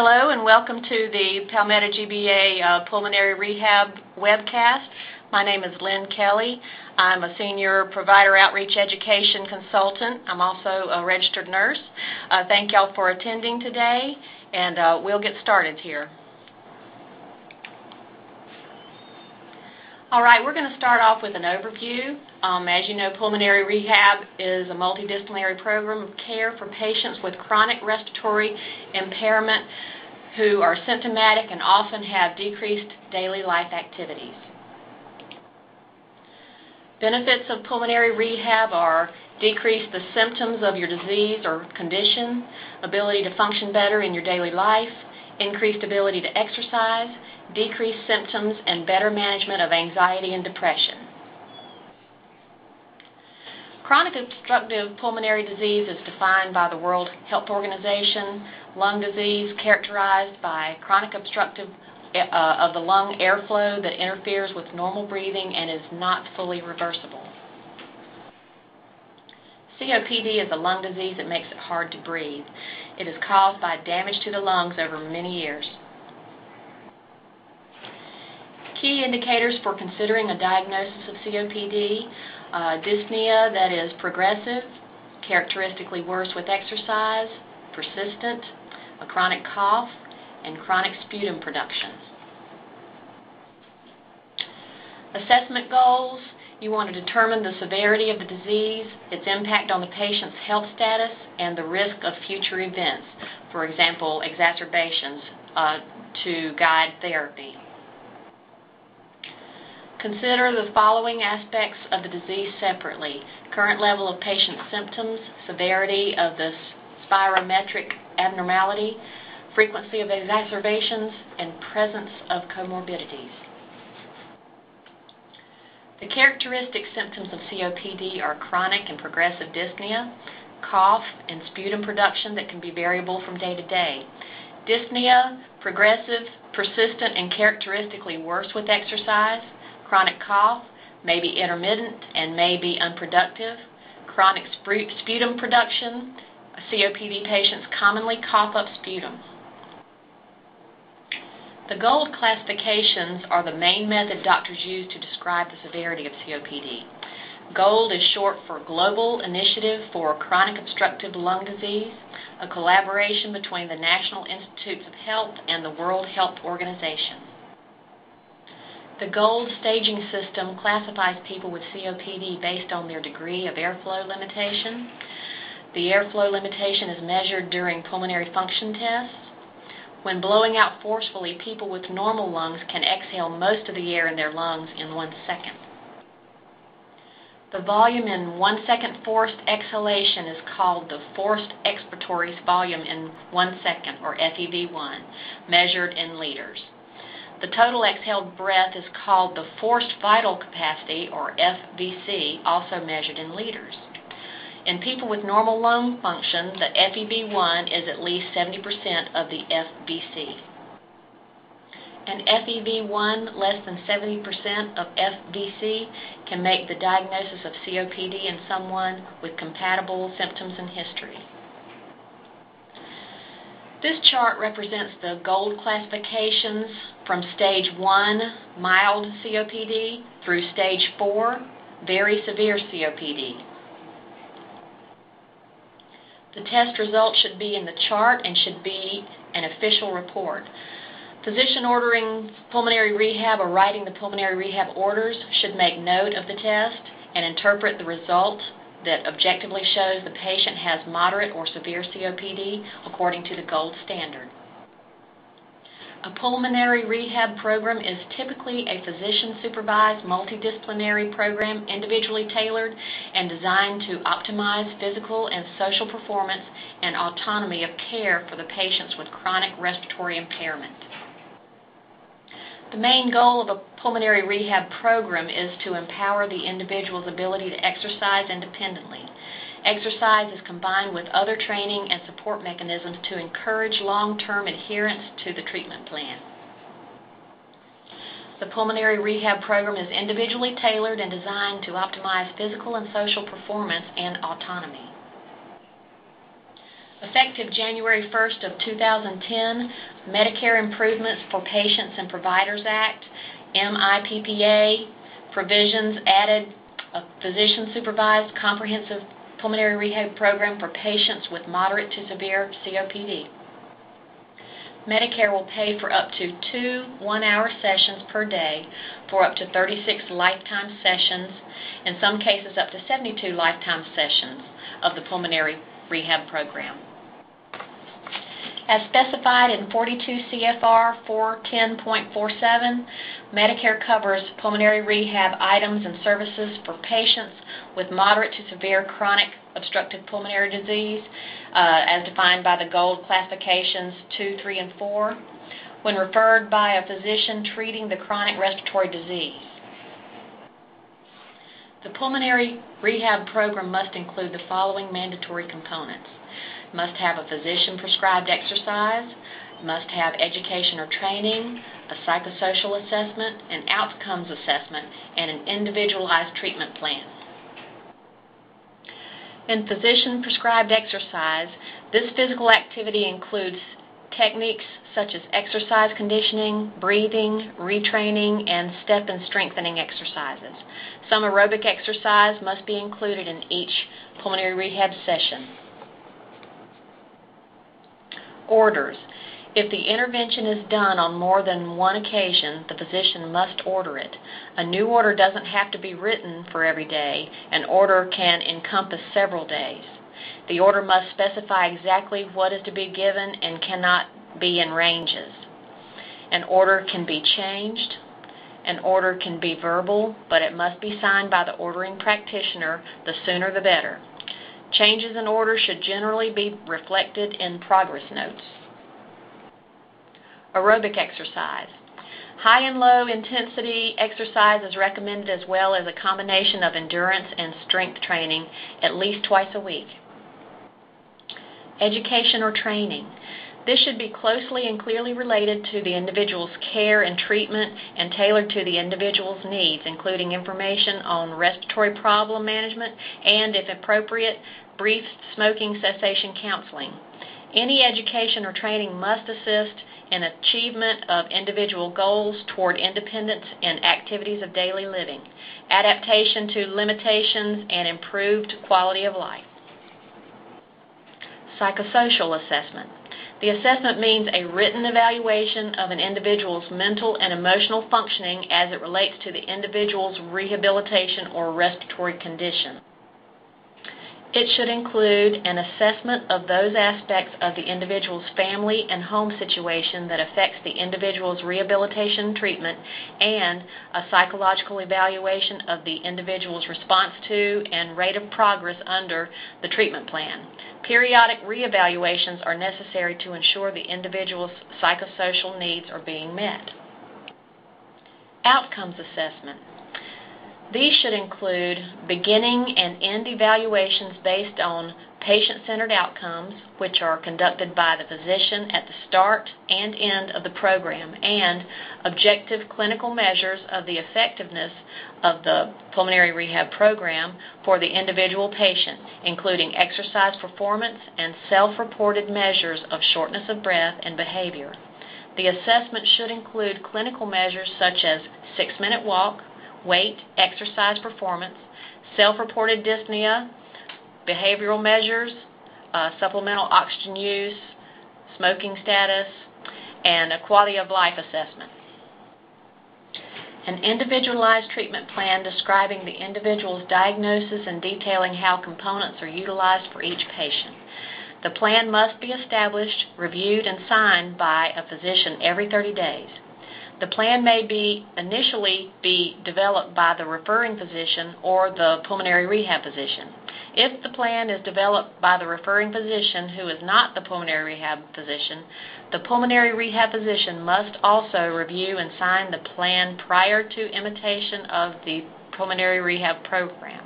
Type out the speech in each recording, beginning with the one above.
Hello and welcome to the Palmetto GBA Pulmonary Rehab webcast. My name is Lynn Kelly. I'm a Senior Provider Outreach Education Consultant. I'm also a registered nurse. Thank y'all for attending today, and we'll get started here. All right, we're going to start off with an overview. As you know, pulmonary rehab is a multidisciplinary program of care for patients with chronic respiratory impairment who are symptomatic and often have decreased daily life activities. Benefits of pulmonary rehab are decrease the symptoms of your disease or condition, ability to function better in your daily life, increased ability to exercise, decreased symptoms, and better management of anxiety and depression. Chronic obstructive pulmonary disease is defined by the World Health Organization lung disease characterized by chronic obstructive of the lung airflow that interferes with normal breathing and is not fully reversible. COPD is a lung disease that makes it hard to breathe. It is caused by damage to the lungs over many years. Key indicators for considering a diagnosis of COPD: dyspnea that is progressive, characteristically worse with exercise, persistent, a chronic cough, and chronic sputum production. Assessment goals: you want to determine the severity of the disease, its impact on the patient's health status, and the risk of future events, for example, exacerbations, to guide therapy. Consider the following aspects of the disease separately: current level of patient symptoms, severity of the spirometric abnormality, frequency of exacerbations, and presence of comorbidities. The characteristic symptoms of COPD are chronic and progressive dyspnea, cough, and sputum production that can be variable from day to day. Dyspnea, progressive, persistent, and characteristically worse with exercise. Chronic cough may be intermittent and may be unproductive. Chronic sputum production. COPD patients commonly cough up sputum. The GOLD classifications are the main method doctors use to describe the severity of COPD. GOLD is short for Global Initiative for Chronic Obstructive Lung Disease, a collaboration between the National Institutes of Health and the World Health Organization. The GOLD staging system classifies people with COPD based on their degree of airflow limitation. The airflow limitation is measured during pulmonary function tests. When blowing out forcefully, people with normal lungs can exhale most of the air in their lungs in 1 second. The volume in 1 second forced exhalation is called the forced expiratory volume in 1 second, or FEV1, measured in liters. The total exhaled breath is called the forced vital capacity, or FVC, also measured in liters. In people with normal lung function, the FEV1 is at least 70% of the FVC. An FEV1 less than 70% of FVC can make the diagnosis of COPD in someone with compatible symptoms and history. This chart represents the GOLD classifications from stage 1, mild COPD, through stage 4, very severe COPD. The test results should be in the chart and should be an official report. Physician ordering pulmonary rehab or writing the pulmonary rehab orders should make note of the test and interpret the result that objectively shows the patient has moderate or severe COPD according to the GOLD standard. A pulmonary rehab program is typically a physician-supervised, multidisciplinary program individually tailored and designed to optimize physical and social performance and autonomy of care for the patients with chronic respiratory impairment. The main goal of a pulmonary rehab program is to empower the individual's ability to exercise independently. Exercise is combined with other training and support mechanisms to encourage long-term adherence to the treatment plan. The pulmonary rehab program is individually tailored and designed to optimize physical and social performance and autonomy. Effective January 1st of 2010, Medicare Improvements for Patients and Providers Act, MIPPA, provisions added a physician-supervised comprehensive pulmonary rehab program for patients with moderate to severe COPD. Medicare will pay for up to 2 one-hour sessions per day for up to 36 lifetime sessions, in some cases up to 72 lifetime sessions of the pulmonary rehab program. As specified in 42 CFR 410.47, Medicare covers pulmonary rehab items and services for patients with moderate to severe chronic obstructive pulmonary disease, as defined by the GOLD classifications 2, 3, and 4, when referred by a physician treating the chronic respiratory disease. The pulmonary rehab program must include the following mandatory components. Must have a physician-prescribed exercise, must have education or training, a psychosocial assessment, an outcomes assessment, and an individualized treatment plan. In physician-prescribed exercise, this physical activity includes techniques such as exercise conditioning, breathing, retraining, and step and strengthening exercises. Some aerobic exercise must be included in each pulmonary rehab session. Orders. If the intervention is done on more than one occasion, the physician must order it. A new order doesn't have to be written for every day. An order can encompass several days. The order must specify exactly what is to be given and cannot be in ranges. An order can be changed. An order can be verbal, but it must be signed by the ordering practitioner. The sooner the better. Changes in orders should generally be reflected in progress notes. Aerobic exercise. High and low intensity exercise is recommended, as well as a combination of endurance and strength training at least twice a week. Education or training. This should be closely and clearly related to the individual's care and treatment and tailored to the individual's needs, including information on respiratory problem management and, if appropriate, brief smoking cessation counseling. Any education or training must assist in achievement of individual goals toward independence in activities of daily living, adaptation to limitations, and improved quality of life. Psychosocial assessment. The assessment means a written evaluation of an individual's mental and emotional functioning as it relates to the individual's rehabilitation or respiratory condition. It should include an assessment of those aspects of the individual's family and home situation that affects the individual's rehabilitation treatment and a psychological evaluation of the individual's response to and rate of progress under the treatment plan. Periodic reevaluations are necessary to ensure the individual's psychosocial needs are being met. Outcomes assessment. These should include beginning and end evaluations based on patient-centered outcomes, which are conducted by the physician at the start and end of the program, and objective clinical measures of the effectiveness of the pulmonary rehab program for the individual patient, including exercise performance and self-reported measures of shortness of breath and behavior. The assessment should include clinical measures such as 6-minute walk, weight, exercise performance, self-reported dyspnea, behavioral measures, supplemental oxygen use, smoking status, and a quality of life assessment. An individualized treatment plan describing the individual's diagnosis and detailing how components are utilized for each patient. The plan must be established, reviewed, and signed by a physician every 30 days. The plan may initially be developed by the referring physician or the pulmonary rehab physician. If the plan is developed by the referring physician who is not the pulmonary rehab physician, the pulmonary rehab physician must also review and sign the plan prior to implementation of the pulmonary rehab program.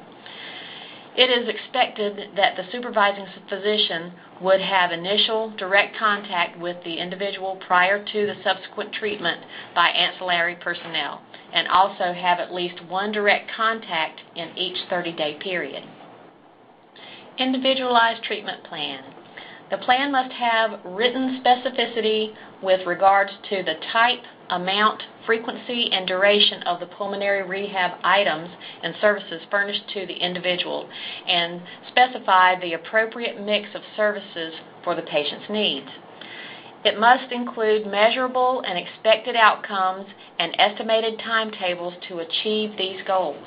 It is expected that the supervising physician would have initial direct contact with the individual prior to the subsequent treatment by ancillary personnel, and also have at least one direct contact in each 30-day period. Individualized treatment plan. The plan must have written specificity with regards to the type, amount, frequency, and duration of the pulmonary rehab items and services furnished to the individual, and specify the appropriate mix of services for the patient's needs. It must include measurable and expected outcomes and estimated timetables to achieve these goals.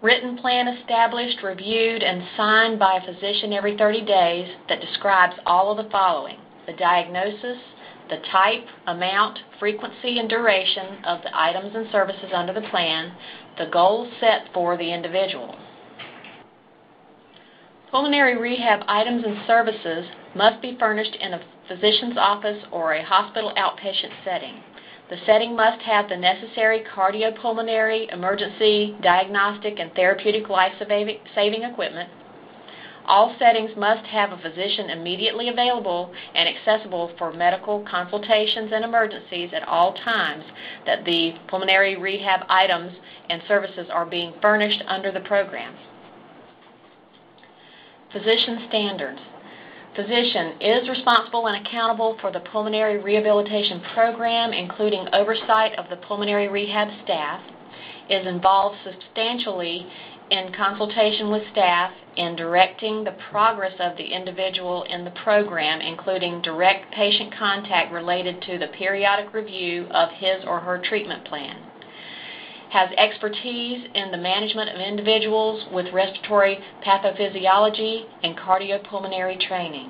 Written plan established, reviewed, and signed by a physician every 30 days that describes all of the following: the diagnosis, the type, amount, frequency, and duration of the items and services under the plan, the goals set for the individual. Pulmonary rehab items and services must be furnished in a physician's office or a hospital outpatient setting. The setting must have the necessary cardiopulmonary, emergency, diagnostic, and therapeutic life-saving equipment. All settings must have a physician immediately available and accessible for medical consultations and emergencies at all times that the pulmonary rehab items and services are being furnished under the program. Physician standards. Physician is responsible and accountable for the pulmonary rehabilitation program, including oversight of the pulmonary rehab staff, is involved substantially in consultation with staff in directing the progress of the individual in the program, including direct patient contact related to the periodic review of his or her treatment plan. Has expertise in the management of individuals with respiratory pathophysiology and cardiopulmonary training.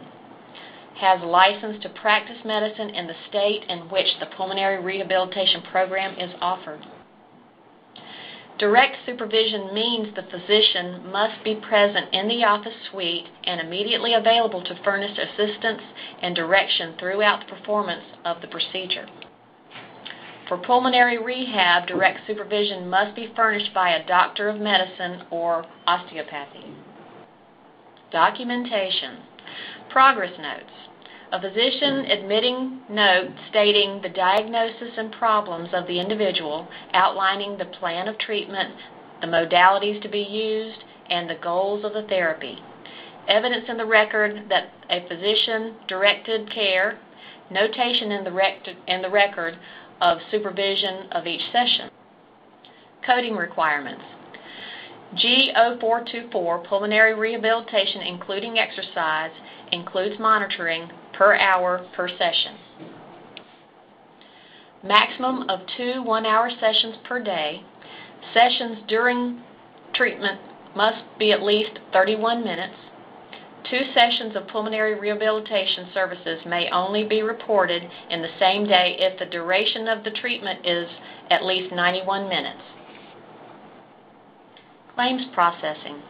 Has license to practice medicine in the state in which the pulmonary rehabilitation program is offered. Direct supervision means the physician must be present in the office suite and immediately available to furnish assistance and direction throughout the performance of the procedure. For pulmonary rehab, direct supervision must be furnished by a doctor of medicine or osteopathy. Documentation. Progress notes. A physician admitting note stating the diagnosis and problems of the individual, outlining the plan of treatment, the modalities to be used, and the goals of the therapy. Evidence in the record that a physician directed care, notation in the record of supervision of each session. Coding requirements. G0424, pulmonary rehabilitation including exercise, includes monitoring per hour per session. Maximum of 2 one-hour sessions per day. Sessions during treatment must be at least 31 minutes. 2 sessions of pulmonary rehabilitation services may only be reported in the same day if the duration of the treatment is at least 91 minutes. Claims processing.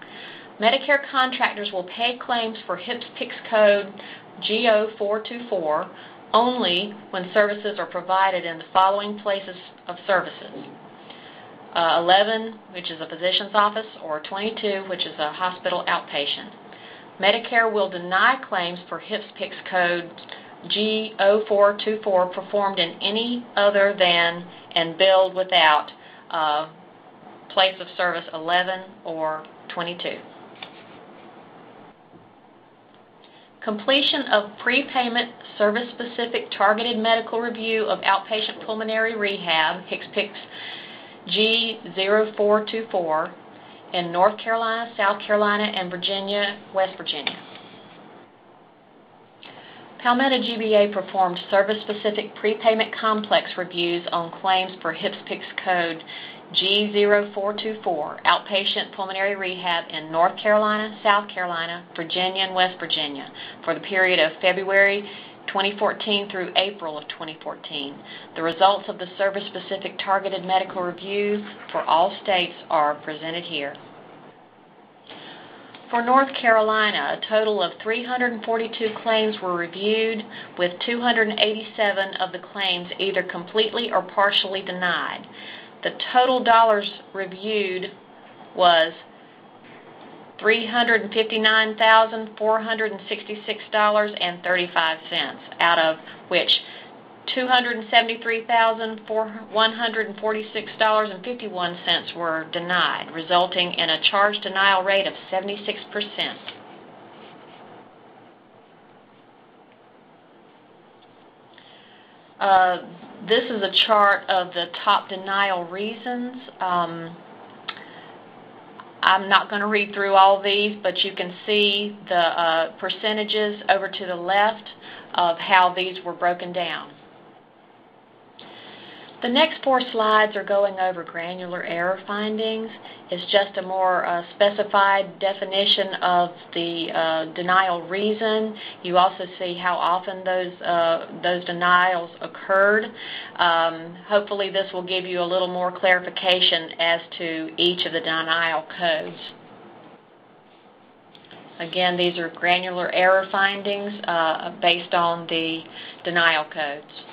Medicare contractors will pay claims for HCPCS code G0424 only when services are provided in the following places of services. 11, which is a physician's office, or 22, which is a hospital outpatient. Medicare will deny claims for HCPCS code G0424 performed in any other than and billed without place of service 11 or 22. Completion of prepayment service-specific targeted medical review of outpatient pulmonary rehab, HCPCS G0424, in North Carolina, South Carolina, and Virginia, West Virginia. Palmetto GBA performed service-specific prepayment complex reviews on claims for HCPCS code G0424, outpatient pulmonary rehab in North Carolina, South Carolina, Virginia, and West Virginia for the period of February 2014 through April of 2014. The results of the service-specific targeted medical review for all states are presented here. For North Carolina, a total of 342 claims were reviewed, with 287 of the claims either completely or partially denied. The total dollars reviewed was $359,466.35, out of which $273,146.51 were denied, resulting in a charge denial rate of 76%. This is a chart of the top denial reasons. I'm not going to read through all these, but you can see the percentages over to the left of how these were broken down. The next 4 slides are going over granular error findings. It's just a more specified definition of the denial reason. You also see how often those denials occurred. Hopefully this will give you a little more clarification as to each of the denial codes. Again, these are granular error findings based on the denial codes.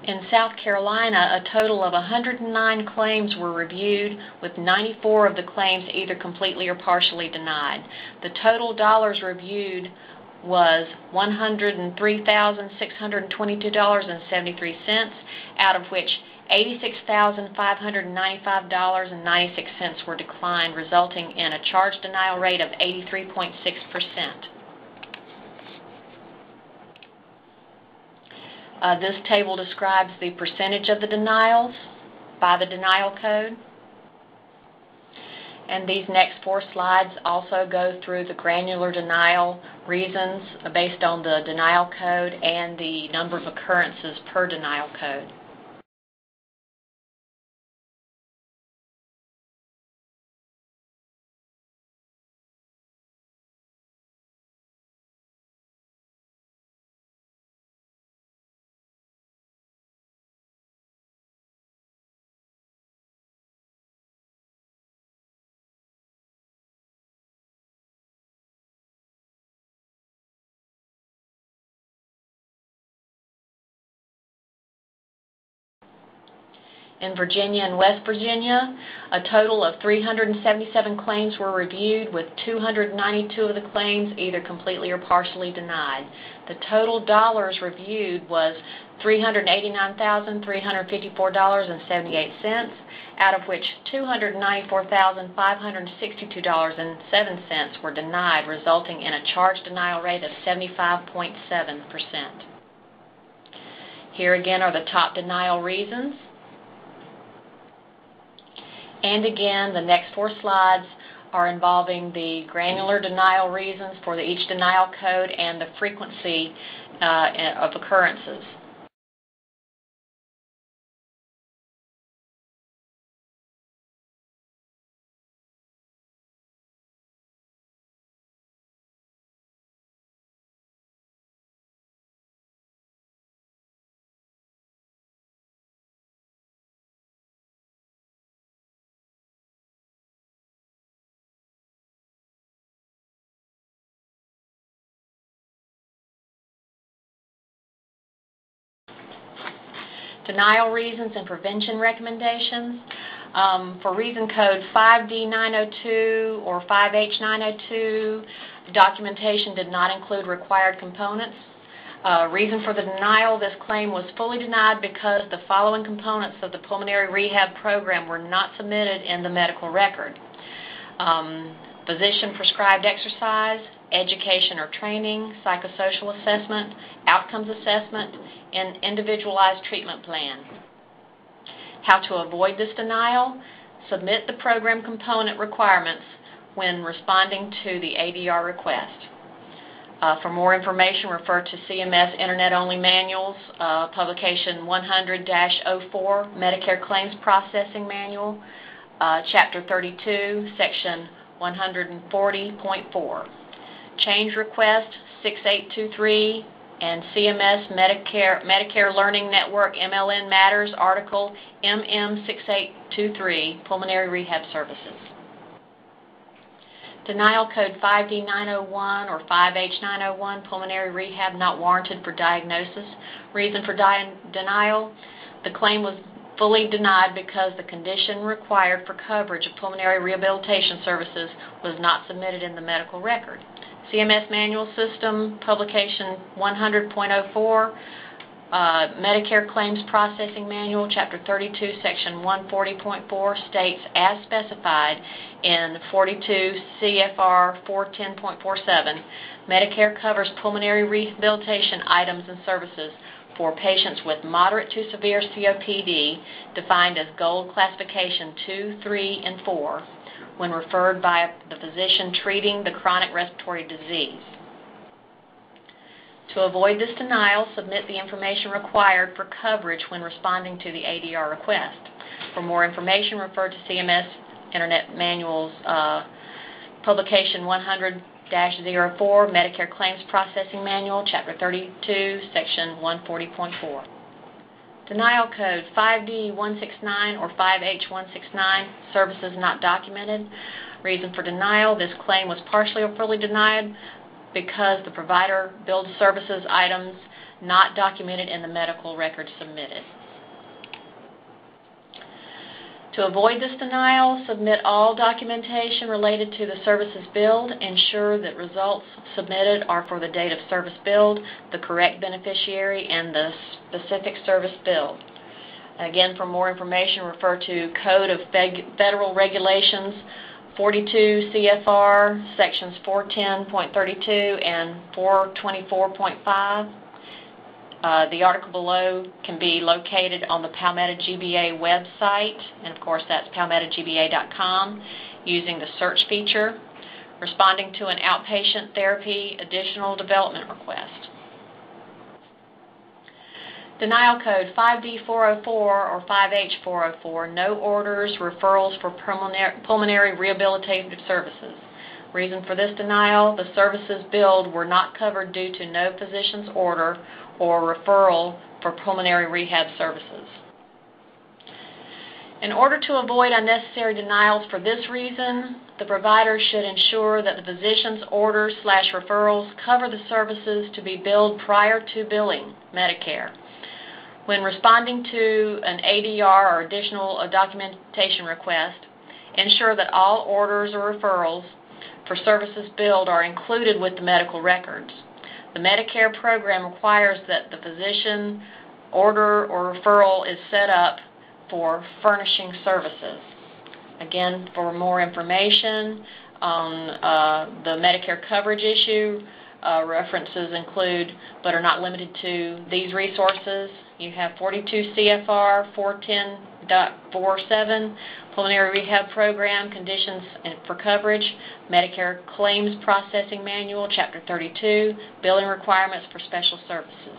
In South Carolina, a total of 109 claims were reviewed, with 94 of the claims either completely or partially denied. The total dollars reviewed was $103,622.73, out of which $86,595.96 were declined, resulting in a charge denial rate of 83.6%. This table describes the percentage of the denials by the denial code. And these next 4 slides also go through the granular denial reasons based on the denial code and the number of occurrences per denial code. In Virginia and West Virginia, a total of 377 claims were reviewed, with 292 of the claims either completely or partially denied. The total dollars reviewed was $389,354.78, out of which $294,562.07 were denied, resulting in a charge denial rate of 75.7%. Here again are the top denial reasons. And again, the next 4 slides are involving the granular denial reasons for each denial code and the frequency of occurrences. Denial reasons and prevention recommendations. For reason code 5D902 or 5H902, documentation did not include required components. Reason for the denial: this claim was fully denied because the following components of the pulmonary rehab program were not submitted in the medical record. Physician prescribed exercise, education or training, psychosocial assessment, outcomes assessment, and individualized treatment plan. How to avoid this denial: submit the program component requirements when responding to the ADR request. For more information, refer to CMS Internet-Only Manuals, Publication 100-04, Medicare Claims Processing Manual, Chapter 32, Section 140.4. Change Request 6823 and CMS Medicare Learning Network MLN Matters Article MM6823, Pulmonary Rehab Services. Denial Code 5D901 or 5H901, Pulmonary Rehab not warranted for diagnosis. Reason for denial: the claim was fully denied because the condition required for coverage of pulmonary rehabilitation services was not submitted in the medical record. CMS Manual System, Publication 100.04, Medicare Claims Processing Manual, Chapter 32, Section 140.4 states, as specified in 42 CFR 410.47, Medicare covers pulmonary rehabilitation items and services for patients with moderate to severe COPD, defined as Gold Classification 2, 3, and 4, when referred by the physician treating the chronic respiratory disease. To avoid this denial, submit the information required for coverage when responding to the ADR request. For more information, refer to CMS Internet Manuals, Publication 100-04, Medicare Claims Processing Manual, Chapter 32, Section 140.4. Denial Code 5D169 or 5H169, Services Not Documented. Reason for denial: this claim was partially or fully denied because the provider billed services items not documented in the medical record submitted. To avoid this denial, submit all documentation related to the services billed. Ensure that results submitted are for the date of service billed, the correct beneficiary, and the specific service billed. Again, for more information, refer to Code of Federal Regulations 42 CFR sections 410.32 and 424.5. The article below can be located on the Palmetto GBA website, and of course that's palmettogba.com, using the search feature. Responding to an outpatient therapy additional development request. Denial Code 5D404 or 5H404, no orders, referrals for pulmonary rehabilitative services. Reason for this denial: the services billed were not covered due to no physician's order or referral for pulmonary rehab services. In order to avoid unnecessary denials for this reason, the provider should ensure that the physician's orders/referrals cover the services to be billed prior to billing Medicare. When responding to an ADR or additional documentation request, ensure that all orders or referrals for services billed are included with the medical records. The Medicare program requires that the physician order or referral is set up for furnishing services. Again, for more information on the Medicare coverage issue, references include, but are not limited to, these resources. You have 42 CFR 410.47, Pulmonary Rehab Program, Conditions for Coverage, Medicare Claims Processing Manual, Chapter 32, Billing Requirements for Special Services.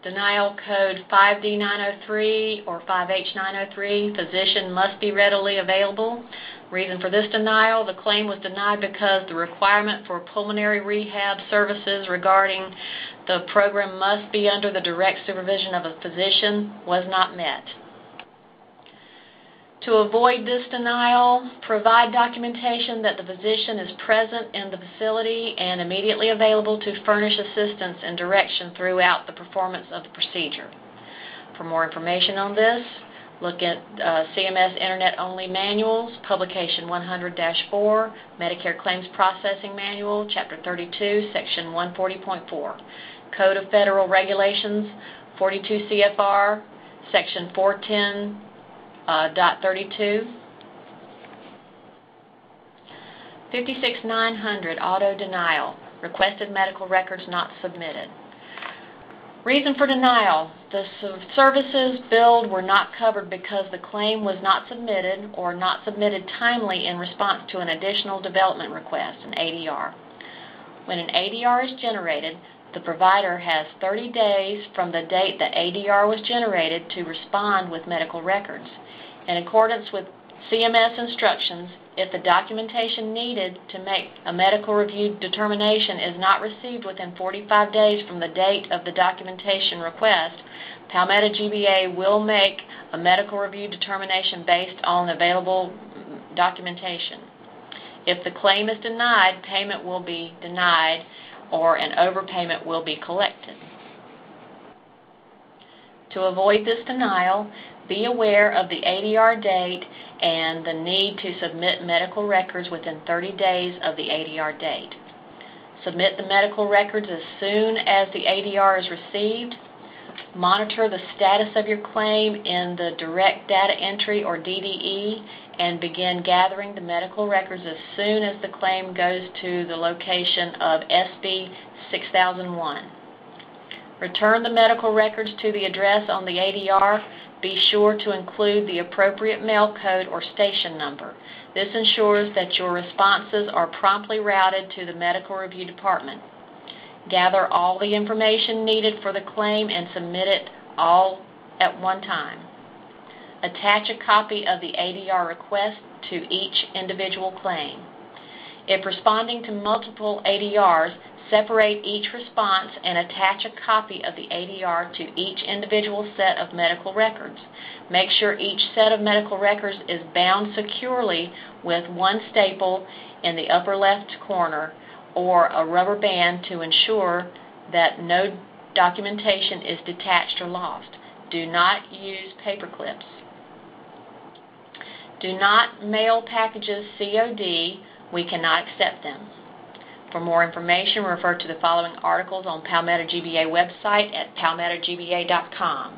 Denial Code 5D903 or 5H903, physician must be readily available. Reason for this denial: the claim was denied because the requirement for pulmonary rehab services regarding the program must be under the direct supervision of a physician was not met. To avoid this denial, provide documentation that the physician is present in the facility and immediately available to furnish assistance and direction throughout the performance of the procedure. For more information on this, look at CMS Internet-Only Manuals, Publication 100-4, Medicare Claims Processing Manual, Chapter 32, Section 140.4, Code of Federal Regulations, 42 CFR, Section 410.32. 56900, Auto Denial, Requested Medical Records Not Submitted. Reason for denial: the services billed were not covered because the claim was not submitted or not submitted timely in response to an additional development request, an ADR. When an ADR is generated, the provider has 30 days from the date the ADR was generated to respond with medical records. In accordance with CMS instructions, if the documentation needed to make a medical review determination is not received within 45 days from the date of the documentation request, Palmetto GBA will make a medical review determination based on available documentation. If the claim is denied, payment will be denied or an overpayment will be collected. To avoid this denial, be aware of the ADR date and the need to submit medical records within 30 days of the ADR date. Submit the medical records as soon as the ADR is received. Monitor the status of your claim in the Direct Data Entry or DDE and begin gathering the medical records as soon as the claim goes to the location of SB 6001. Return the medical records to the address on the ADR. Be sure to include the appropriate mail code or station number. This ensures that your responses are promptly routed to the Medical Review Department. Gather all the information needed for the claim and submit it all at one time. Attach a copy of the ADR request to each individual claim. If responding to multiple ADRs, separate each response and attach a copy of the ADR to each individual set of medical records. Make sure each set of medical records is bound securely with one staple in the upper left corner or a rubber band to ensure that no documentation is detached or lost. Do not use paper clips. Do not mail packages COD. We cannot accept them. For more information, refer to the following articles on Palmetto GBA website at palmettogba.com.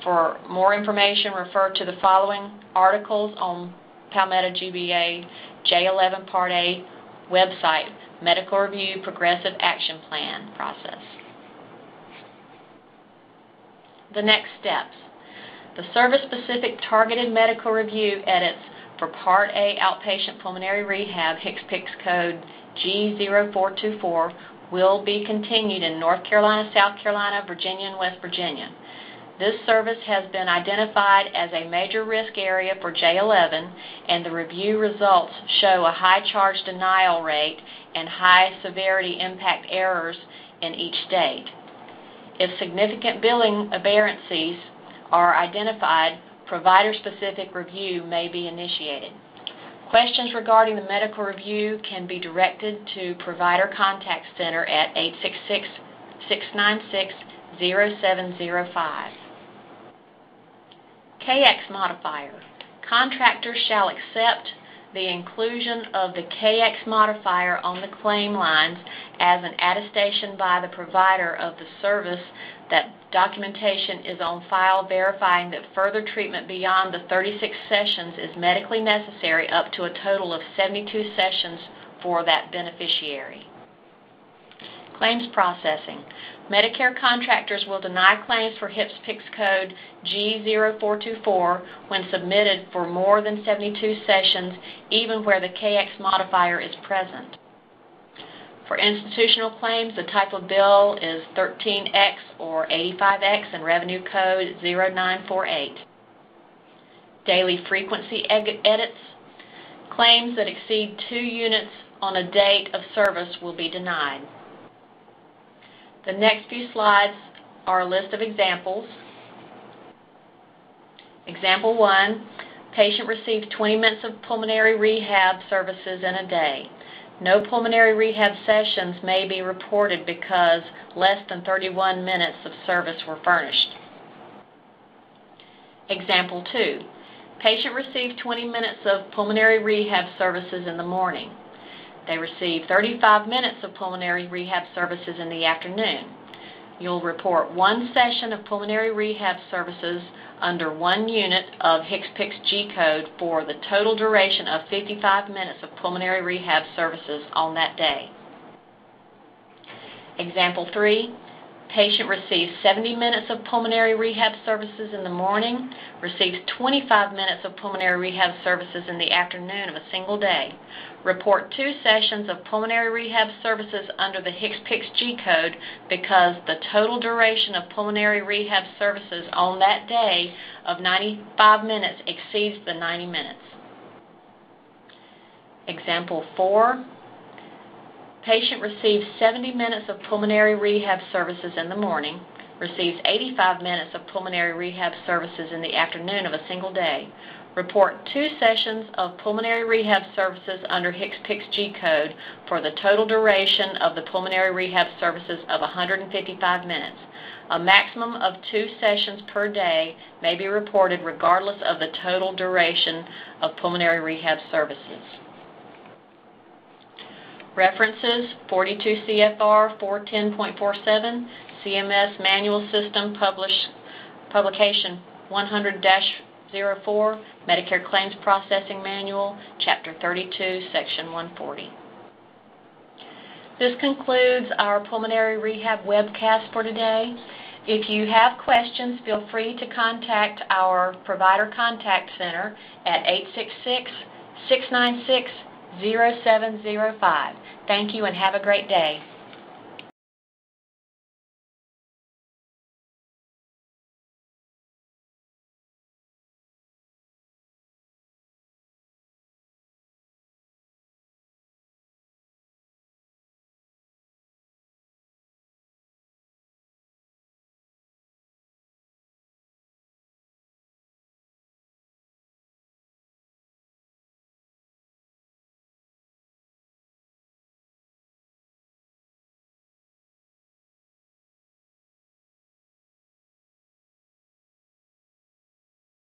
For more information, refer to the following articles on Palmetto GBA J11 Part A website, Medical Review Progressive Action Plan process. The next steps. The service-specific targeted medical review edits for Part A Outpatient Pulmonary Rehab HCPCS code G0424 will be continued in North Carolina, South Carolina, Virginia, and West Virginia. This service has been identified as a major risk area for J11, and the review results show a high charge denial rate and high severity impact errors in each state. If significant billing aberrancies are identified, provider-specific review may be initiated. Questions regarding the medical review can be directed to Provider Contact Center at 866-696-0705. KX modifier. Contractors shall accept the inclusion of the KX modifier on the claim lines as an attestation by the provider of the service that documentation is on file verifying that further treatment beyond the 36 sessions is medically necessary up to a total of 72 sessions for that beneficiary. Claims processing. Medicare contractors will deny claims for HCPCS code G0424 when submitted for more than 72 sessions, even where the KX modifier is present. For institutional claims, the type of bill is 13X or 85X and revenue code 0948. Daily frequency edits. Claims that exceed 2 units on a date of service will be denied. The next few slides are a list of examples. Example 1, patient received 20 minutes of pulmonary rehab services in a day. No pulmonary rehab sessions may be reported because less than 31 minutes of service were furnished. Example 2, patient received 20 minutes of pulmonary rehab services in the morning. They received 35 minutes of pulmonary rehab services in the afternoon. You'll report 1 session of pulmonary rehab services under 1 unit of HCPCS G code for the total duration of 55 minutes of pulmonary rehab services on that day. Example 3, patient receives 70 minutes of pulmonary rehab services in the morning, receives 25 minutes of pulmonary rehab services in the afternoon of a single day. Report 2 sessions of pulmonary rehab services under the HCPCS G code because the total duration of pulmonary rehab services on that day of 95 minutes exceeds the 90 minutes. Example 4, patient receives 70 minutes of pulmonary rehab services in the morning, receives 85 minutes of pulmonary rehab services in the afternoon of a single day. Report 2 sessions of pulmonary rehab services under HCPCS G code for the total duration of the pulmonary rehab services of 155 minutes. A maximum of 2 sessions per day may be reported regardless of the total duration of pulmonary rehab services. References: 42 CFR 410.47, CMS Manual System Publication 100-04, Medicare Claims Processing Manual, Chapter 32, Section 140. This concludes our pulmonary rehab webcast for today. If you have questions, feel free to contact our Provider Contact Center at 866-696-0705. Thank you and have a great day.